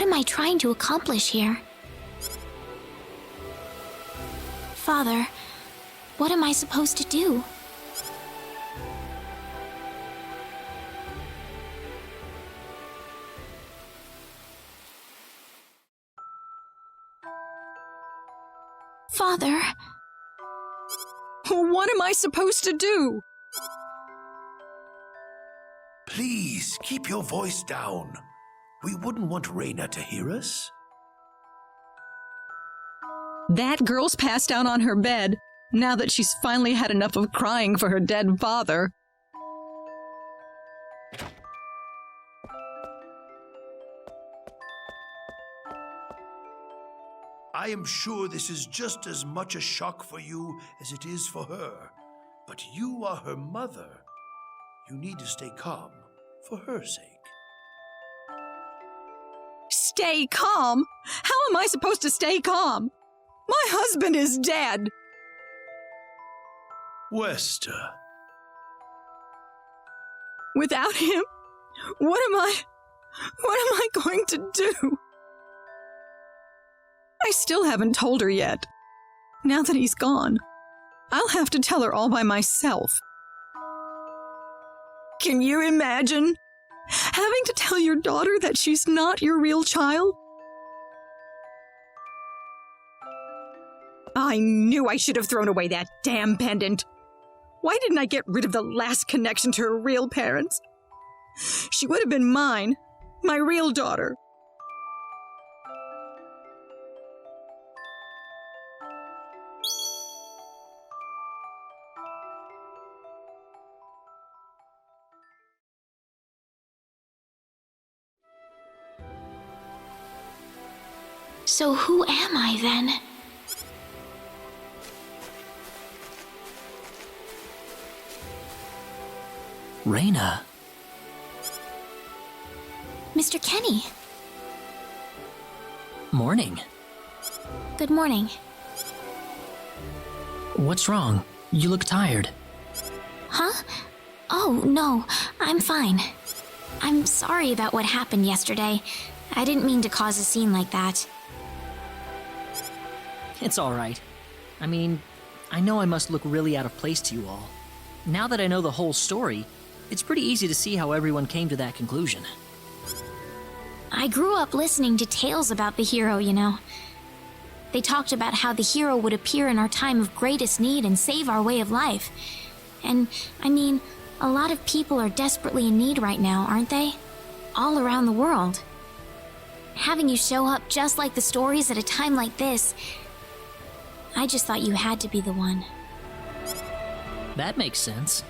am I trying to accomplish here? Father, what am I supposed to do? Father... What am I supposed to do? Please, keep your voice down. We wouldn't want Raina to hear us. That girl's passed out on her bed, now that she's finally had enough of crying for her dead father. I am sure this is just as much a shock for you as it is for her. But you are her mother. You need to stay calm for her sake. Stay calm? How am I supposed to stay calm? My husband is dead. Wester. Without him, what am I going to do? I still haven't told her yet. Now that he's gone, I'll have to tell her all by myself. Can you imagine having to tell your daughter that she's not your real child? I knew I should have thrown away that damn pendant. Why didn't I get rid of the last connection to her real parents? She would have been mine, my real daughter. So who am I then? Raina. Mr. Kenny. Morning. Good morning. What's wrong? You look tired. Huh? Oh, no, I'm fine. I'm sorry about what happened yesterday. I didn't mean to cause a scene like that. It's all right. I mean, I know I must look really out of place to you all. Now that I know the whole story, it's pretty easy to see how everyone came to that conclusion. I grew up listening to tales about the hero, you know. They talked about how the hero would appear in our time of greatest need and save our way of life. And, I mean, a lot of people are desperately in need right now, aren't they? All around the world. Having you show up just like the stories at a time like this, I just thought you had to be the one. That makes sense.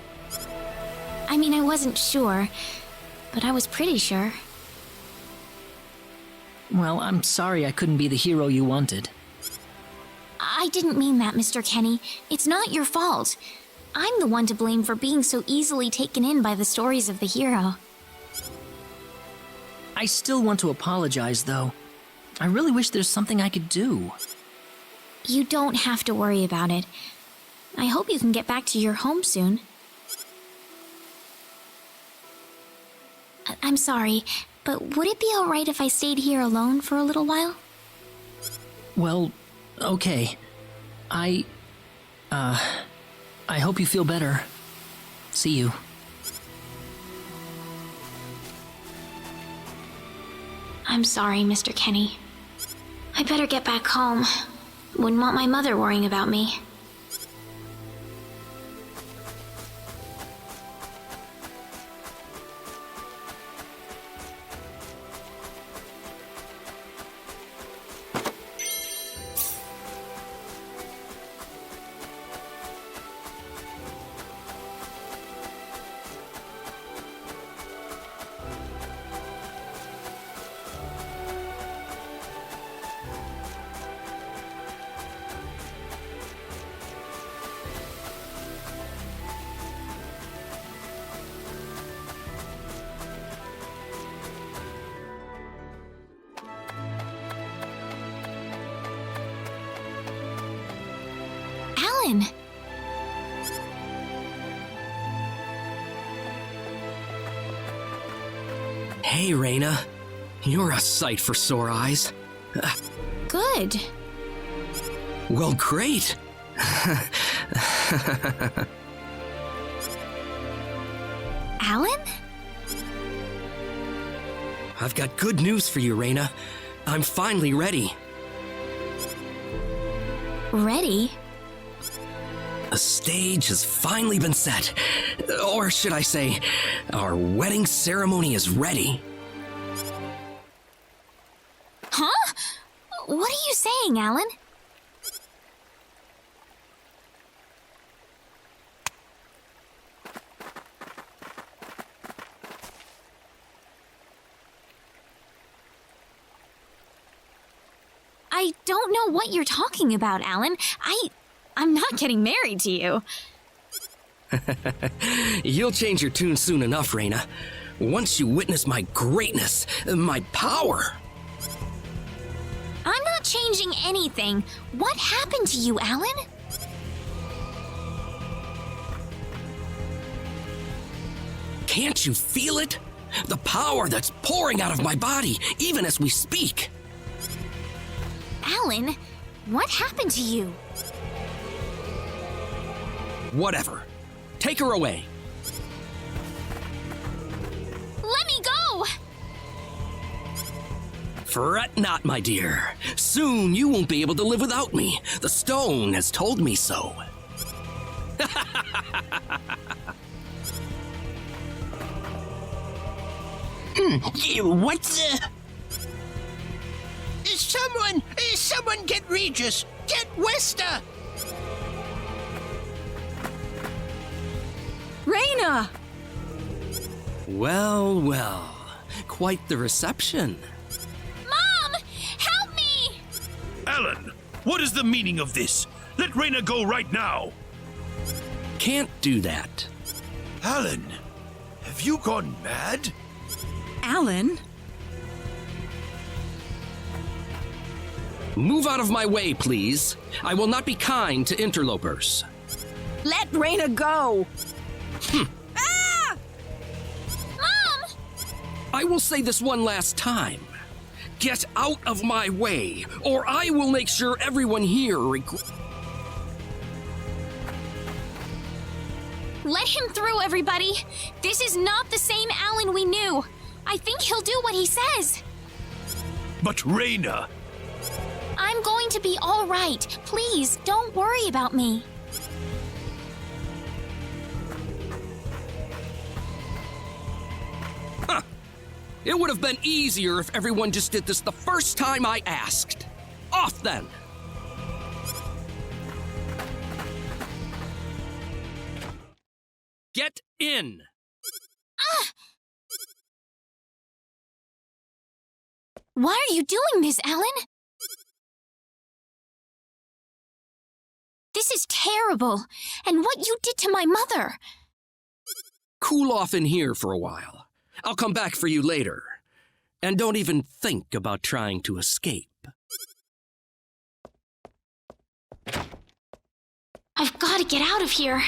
I mean, I wasn't sure, but I was pretty sure. Well, I'm sorry I couldn't be the hero you wanted. I didn't mean that, Mr. Kenny. It's not your fault. I'm the one to blame for being so easily taken in by the stories of the hero. I still want to apologize, though. I really wish there's something I could do. You don't have to worry about it. I hope you can get back to your home soon. I'm sorry, but would it be alright if I stayed here alone for a little while? Well, okay. I hope you feel better. See you. I'm sorry, Mr. Kenny. I better get back home. Wouldn't want my mother worrying about me. Alan! Hey, Raina. You're a sight for sore eyes. Good. Well, great. Alan? I've got good news for you, Reina. I'm finally ready. Ready? The stage has finally been set. Or should I say, our wedding ceremony is ready. Huh? What are you saying, Alan? I don't know what you're talking about, Alan. I'm not getting married to you. You'll change your tune soon enough, Reina. Once you witness my greatness, my power. I'm not changing anything. What happened to you, Alan? Can't you feel it? The power that's pouring out of my body, even as we speak. Alan, what happened to you? Whatever. Take her away. Let me go! Fret not, my dear. Soon you won't be able to live without me. The stone has told me so. What's the... Someone get Regis! Get Westa! Reina! Well, well. Quite the reception. Mom! Help me! Alan, what is the meaning of this? Let Reina go right now. Can't do that. Alan, have you gone mad? Alan? Move out of my way, please. I will not be kind to interlopers. Let Reina go! Ah! Mom! I will say this one last time. Get out of my way, or I will make sure everyone here Let him through, everybody! This is not the same Alan we knew. I think he'll do what he says. But Reina... I'm going to be all right. Please, don't worry about me. It would have been easier if everyone just did this the first time I asked. Off then! Get in! Why are you doing this, Alan? This is terrible. And what you did to my mother. Cool off in here for a while. I'll come back for you later. And don't even think about trying to escape. I've got to get out of here.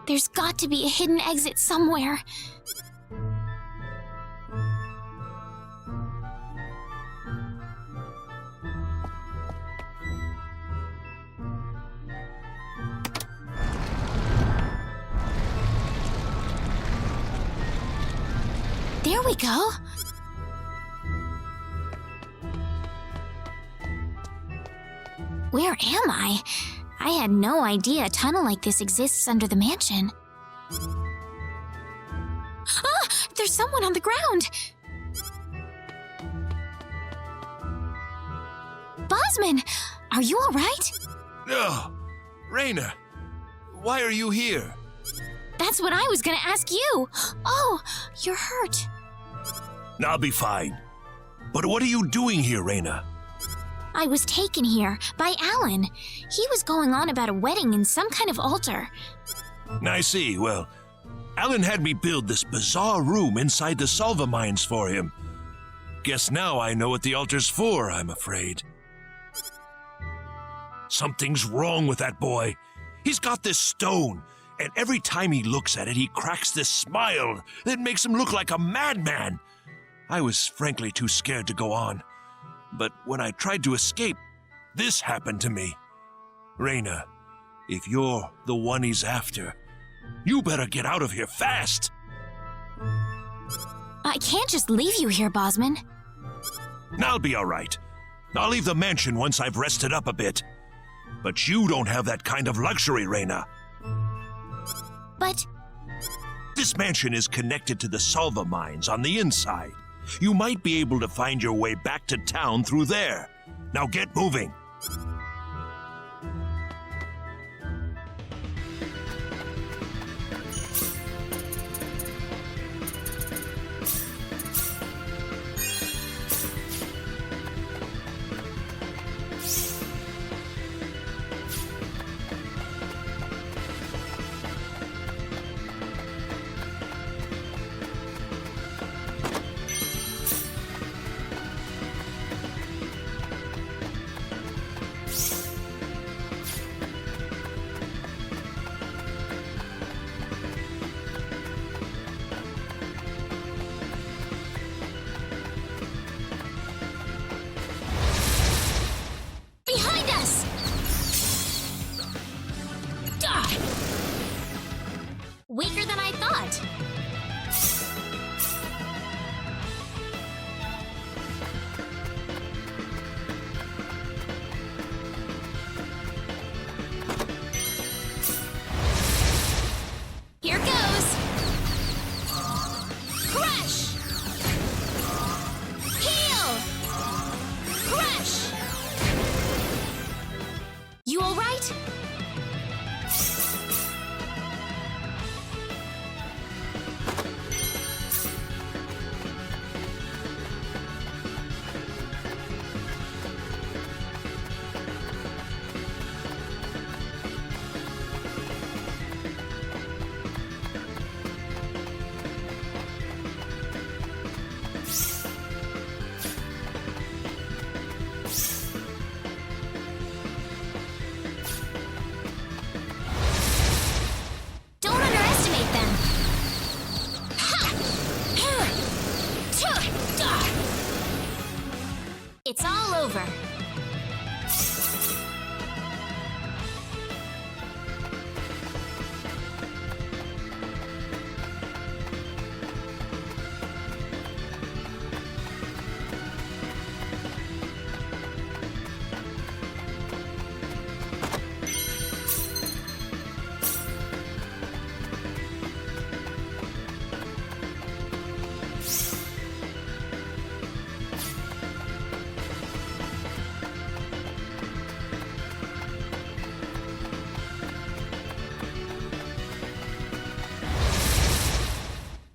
There's got to be a hidden exit somewhere. There we go. Where am I? I had no idea a tunnel like this exists under the mansion. Ah! There's someone on the ground! Bosman! Are you alright? Oh, Reina, why are you here? That's what I was gonna ask you! Oh, you're hurt. I'll be fine. But what are you doing here, Reina? I was taken here by Alan. He was going on about a wedding in some kind of altar. I see. Well, Alan had me build this bizarre room inside the Salva mines for him. Guess now I know what the altar's for, I'm afraid. Something's wrong with that boy. He's got this stone, and every time he looks at it, he cracks this smile that makes him look like a madman. I was frankly too scared to go on. But when I tried to escape, this happened to me. Reyna, if you're the one he's after, you better get out of here fast. I can't just leave you here, Bosman. I'll be all right. I'll leave the mansion once I've rested up a bit. But you don't have that kind of luxury, Reyna. But This mansion is connected to the Salva mines on the inside. You might be able to find your way back to town through there. Now get moving. behind us! Die! Weaker than I thought. Here goes! Crush! Heal! Crush! You alright? Don't underestimate them. Ha! Ha! Tuh! Duh! It's all over.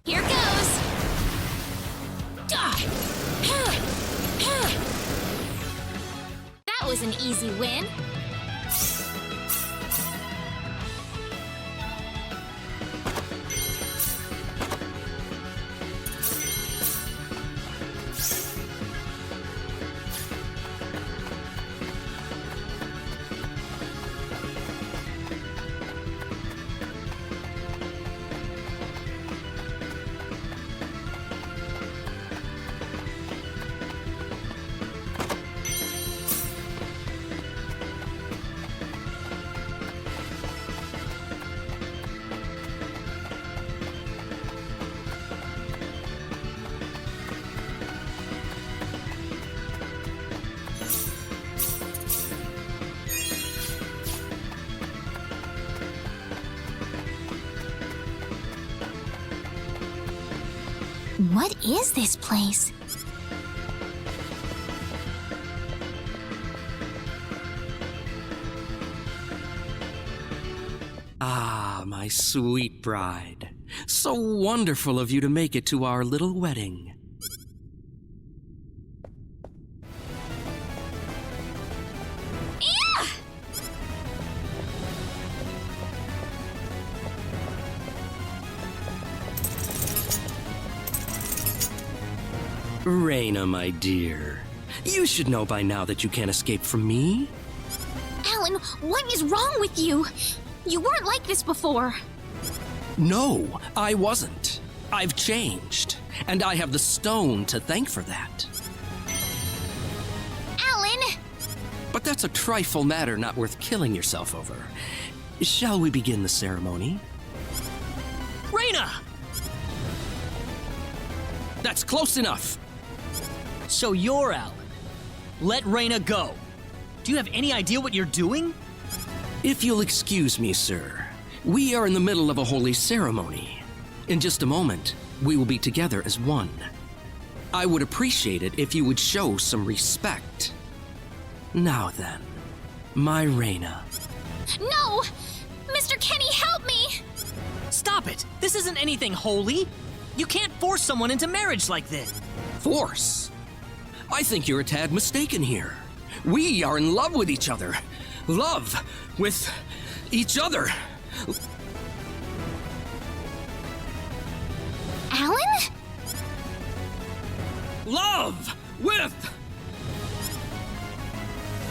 Here goes. Duh! Huh! Huh! That was an easy win. What is this place? Ah, my sweet bride. So wonderful of you to make it to our little wedding. Yeah! Reina, my dear, you should know by now that you can't escape from me. Alan, what is wrong with you? You weren't like this before. No, I wasn't. I've changed, and I have the stone to thank for that. Alan! But that's a trifle matter not worth killing yourself over. Shall we begin the ceremony? Reina! That's close enough. So you're Alan. Let Reina go. Do you have any idea what you're doing? If you'll excuse me, sir, we are in the middle of a holy ceremony. In just a moment, we will be together as one. I would appreciate it if you would show some respect. Now then, my Reina. No! Mr. Kenny, help me! Stop it! This isn't anything holy! You can't force someone into marriage like this! Force? I think you're a tad mistaken here. We are in love with each other. Love with each other. Alan? Love with...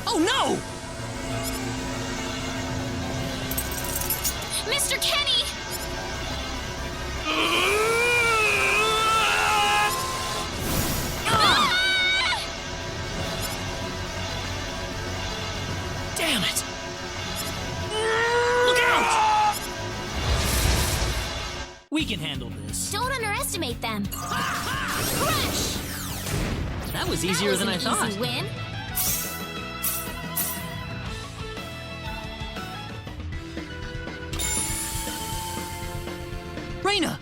Oh no! Mr. Kenny! Damn it! Look out! We can handle this. Don't underestimate them. Crush! That was easier than I That was thought. an easy win. Reina!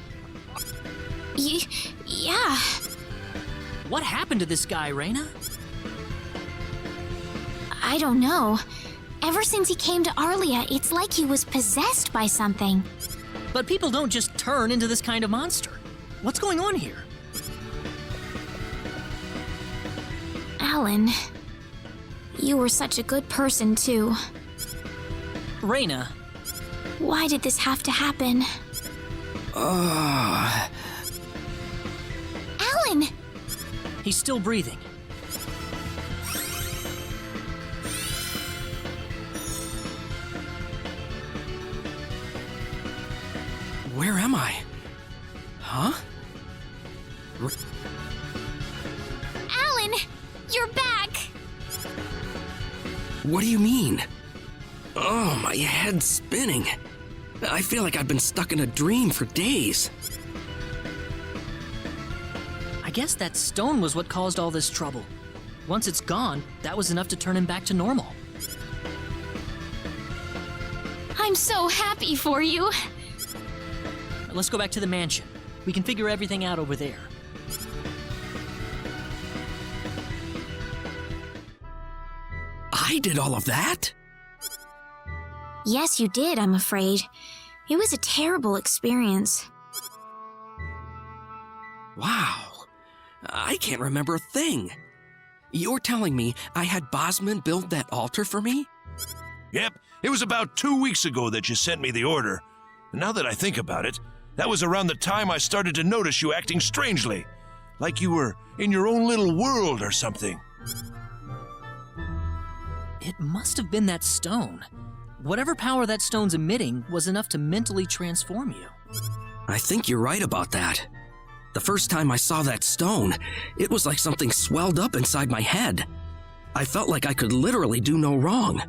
Yeah. What happened to this guy, Reina? I don't know. Ever since he came to Arlia, it's like he was possessed by something. But people don't just turn into this kind of monster. What's going on here? Alan, you were such a good person, too. Reina, Why did this have to happen? Alan! he's still breathing. Where am I? Huh? Alan! You're back! What do you mean? Oh, my head's spinning. I feel like I've been stuck in a dream for days. I guess that stone was what caused all this trouble. Once it's gone, that was enough to turn him back to normal. I'm so happy for you. Let's go back to the mansion. We can figure everything out over there. I did all of that? Yes, you did, I'm afraid. It was a terrible experience. Wow. I can't remember a thing. You're telling me I had Bosman build that altar for me? Yep, it was about 2 weeks ago that you sent me the order. And now that I think about it, that was around the time I started to notice you acting strangely. Like you were in your own little world or something. It must have been that stone. Whatever power that stone's emitting was enough to mentally transform you. I think you're right about that. The first time I saw that stone, it was like something swelled up inside my head. I felt like I could literally do no wrong.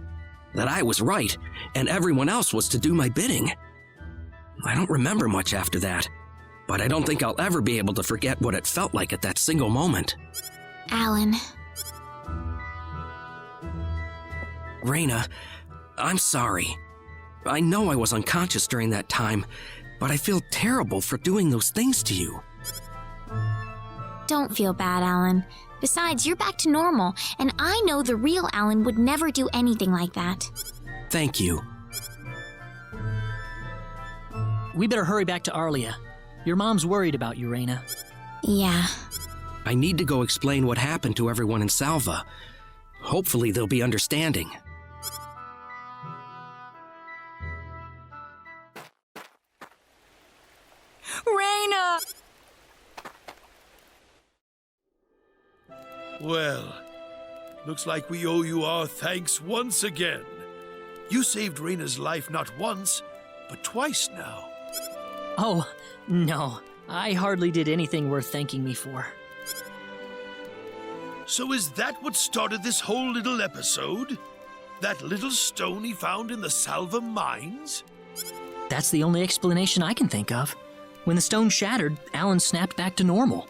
That I was right, and everyone else was to do my bidding. I don't remember much after that, but I don't think I'll ever be able to forget what it felt like at that single moment. Alan, Reina, I'm sorry. I know I was unconscious during that time, but I feel terrible for doing those things to you. don't feel bad, Alan. Besides, you're back to normal, and I know the real Alan would never do anything like that. Thank you. We better hurry back to Arlia. Your mom's worried about you, Reina. Yeah. I need to go explain what happened to everyone in Salva. Hopefully they'll be understanding. Reina! Well, looks like we owe you our thanks once again. You saved Reina's life not once, but twice now. Oh, no. I hardly did anything worth thanking me for. So is that what started this whole little episode? That little stone he found in the Salva mines? That's the only explanation I can think of. When the stone shattered, Alan snapped back to normal.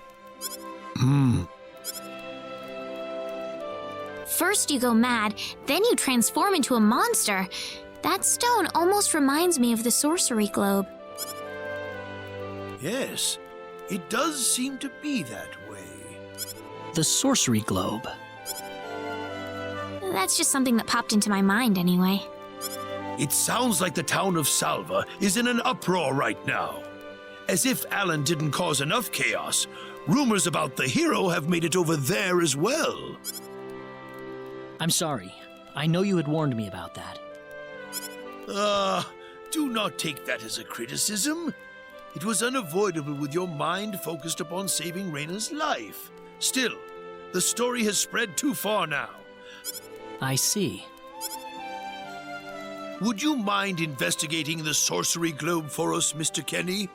First you go mad, then you transform into a monster. That stone almost reminds me of the sorcery globe. Yes, it does seem to be that way. The sorcery globe. That's just something that popped into my mind anyway. It sounds like the town of Salva is in an uproar right now. As if Alan didn't cause enough chaos, rumors about the hero have made it over there as well. I'm sorry. I know you had warned me about that. Do not take that as a criticism. It was unavoidable with your mind focused upon saving Reina's life. Still, the story has spread too far now. I see. Would you mind investigating the sorcery globe for us, Mr. Kenny?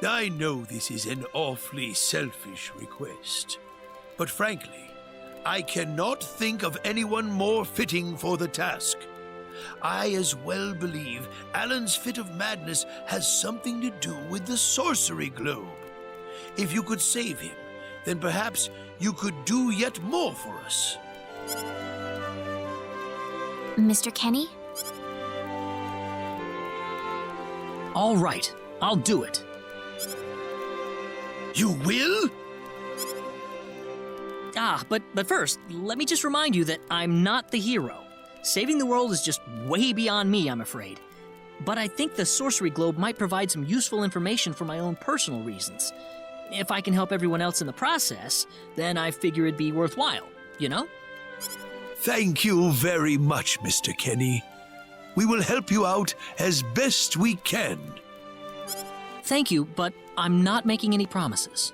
I know this is an awfully selfish request, but frankly, I cannot think of anyone more fitting for the task. I as well believe Alan's fit of madness has something to do with the sorcery globe. If you could save him, then perhaps you could do yet more for us. Mr. Kenny? All right, I'll do it. You will? But first, let me just remind you that I'm not the hero. Saving the world is just way beyond me, I'm afraid. But I think the sorcery globe might provide some useful information for my own personal reasons. If I can help everyone else in the process, then I figure it'd be worthwhile, you know? Thank you very much, Mr. Kenny. We will help you out as best we can. Thank you, but I'm not making any promises.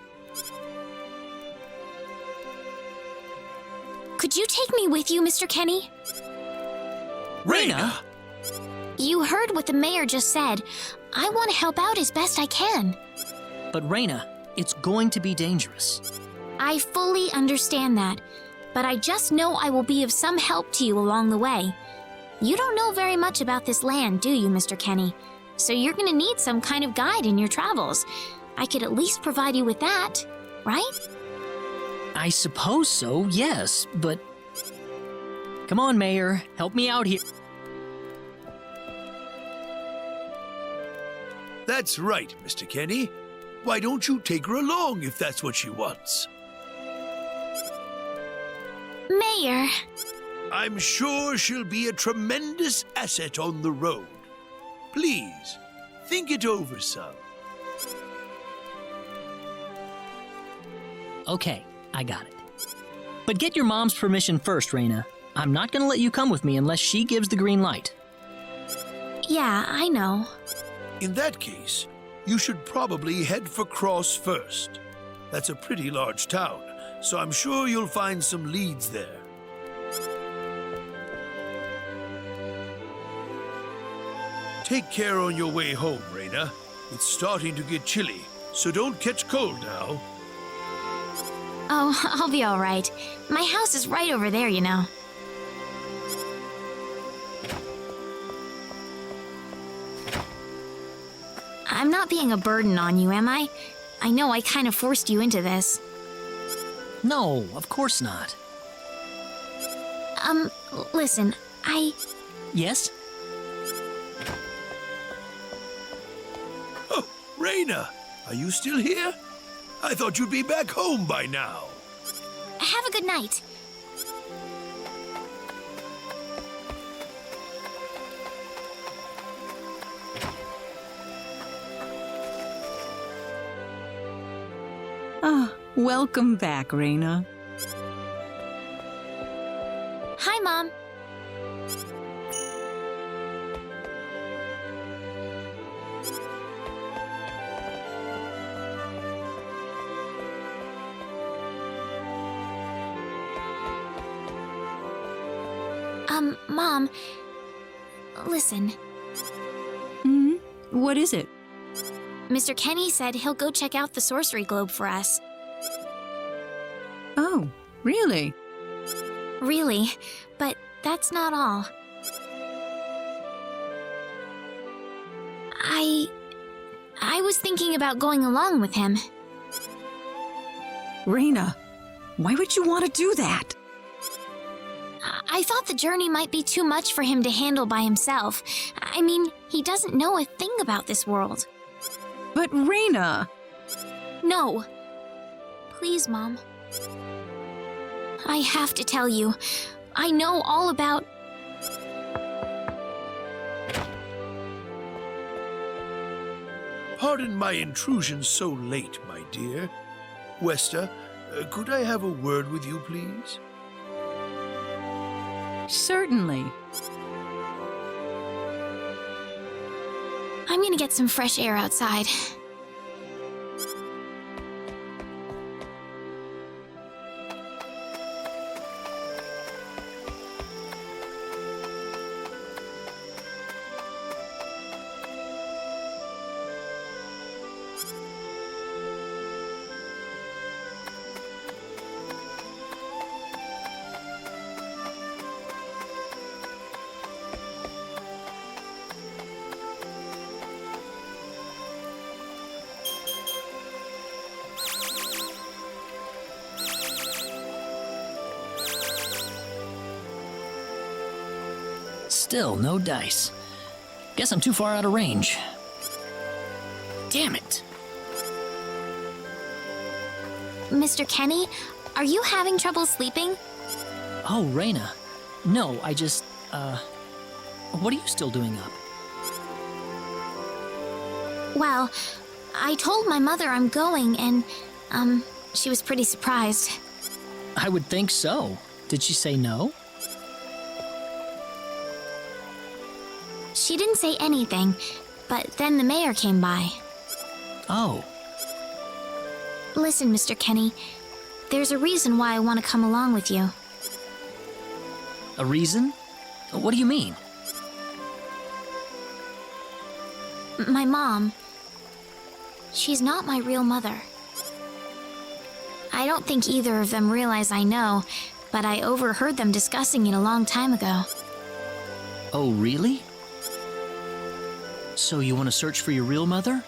Could you take me with you, Mr. Kenny? Reina! You heard what the mayor just said. I want to help out as best I can. But Reina, it's going to be dangerous. I fully understand that, but I just know I will be of some help to you along the way. You don't know very much about this land, do you, Mr. Kenny? So you're going to need some kind of guide in your travels. I could at least provide you with that, right? I suppose so, yes, but... Come on, Mayor, help me out here. That's right, Mr. Kenny. Why don't you take her along if that's what she wants? Mayor. I'm sure she'll be a tremendous asset on the road. Please, think it over some. Okay, I got it. But get your mom's permission first, Reina. I'm not gonna let you come with me unless she gives the green light. Yeah, I know. In that case, you should probably head for Cross first. That's a pretty large town, so I'm sure you'll find some leads there. Take care on your way home, Reina. It's starting to get chilly, so don't catch cold now. Oh, I'll be all right. My house is right over there, you know. I'm not being a burden on you, am I? I know I kind of forced you into this. No, of course not. Listen, Yes? Oh, Reina, are you still here? I thought you'd be back home by now. Have a good night. Welcome back, Reina. Hi, Mom. Mom, listen. Hmm? What is it? Mr. Kenny said he'll go check out the sorcery globe for us. Oh, really? Really, but that's not all. I was thinking about going along with him. Raina, why would you want to do that? I thought the journey might be too much for him to handle by himself. I mean, he doesn't know a thing about this world. But Raina... No. Please, Mom. I have to tell you, I know all about... Pardon my intrusion so late, my dear. Westa, could I have a word with you, please? Certainly. I'm gonna get some fresh air outside. Still no dice. Guess I'm too far out of range. Damn it. Mr. Kenny, are you having trouble sleeping? Oh, Raina. No, I just, what are you still doing up? Well, I told my mother I'm going and, she was pretty surprised. I would think so. Did she say no? She didn't say anything, but then the mayor came by. Oh. Listen, Mr. Kenny, there's a reason why I want to come along with you. A reason? What do you mean? My mom, she's not my real mother. I don't think either of them realize I know, but I overheard them discussing it a long time ago. Oh, really? So you want to search for your real mother?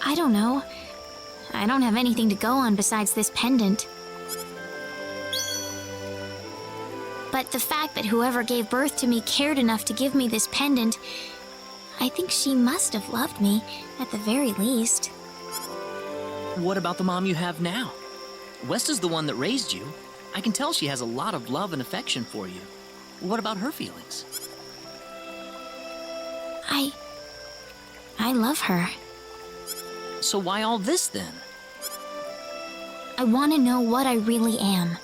I don't know. I don't have anything to go on besides this pendant. But the fact that whoever gave birth to me cared enough to give me this pendant, I think she must have loved me, at the very least. What about the mom you have now? Westa's the one that raised you. I can tell she has a lot of love and affection for you. What about her feelings? I love her. So why all this then? I want to know what I really am.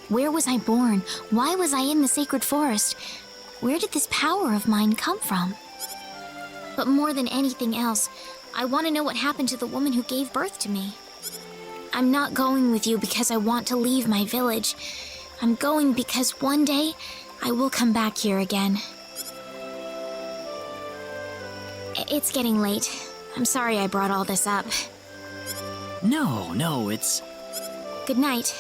Where was I born? Why was I in the sacred forest? Where did this power of mine come from? But more than anything else, I want to know what happened to the woman who gave birth to me. I'm not going with you because I want to leave my village. I'm going because one day I will come back here again. It's getting late. I'm sorry I brought all this up. No, it's... Good night.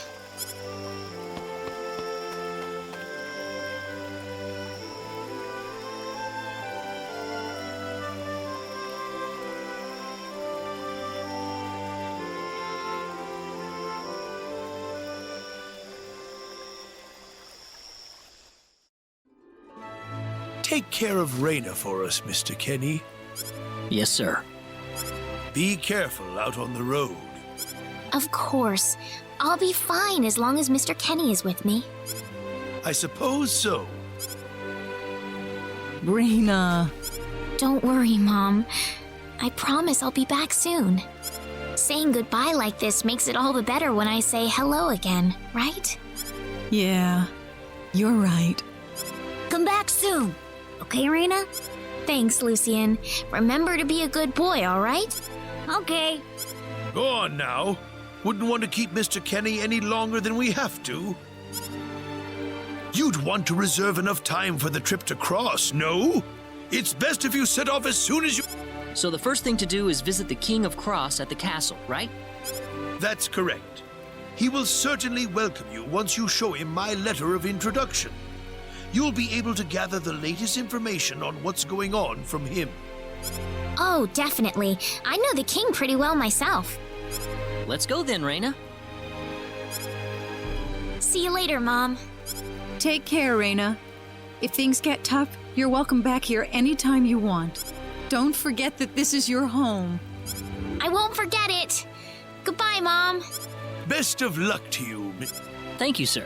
Take care of Raina for us, Mr. Kenny. Yes, sir. Be careful out on the road. Of course. I'll be fine as long as Mr. Kenny is with me. I suppose so. Raina... Don't worry, Mom. I promise I'll be back soon. Saying goodbye like this makes it all the better when I say hello again, right? Yeah, you're right. Come back soon. Okay, Raina? Thanks, Lucian. Remember to be a good boy, all right? Okay. Go on now. Wouldn't want to keep Mr. Kenny any longer than we have to. You'd want to reserve enough time for the trip to Cross, no? It's best if you set off as soon as you... So the first thing to do is visit the King of Cross at the castle, right? That's correct. He will certainly welcome you once you show him my letter of introduction. You'll be able to gather the latest information on what's going on from him. Oh, definitely. I know the king pretty well myself. Let's go then, Reina. See you later, Mom. Take care, Reina. If things get tough, you're welcome back here anytime you want. Don't forget that this is your home. I won't forget it. Goodbye, Mom. Best of luck to you. Thank you, sir.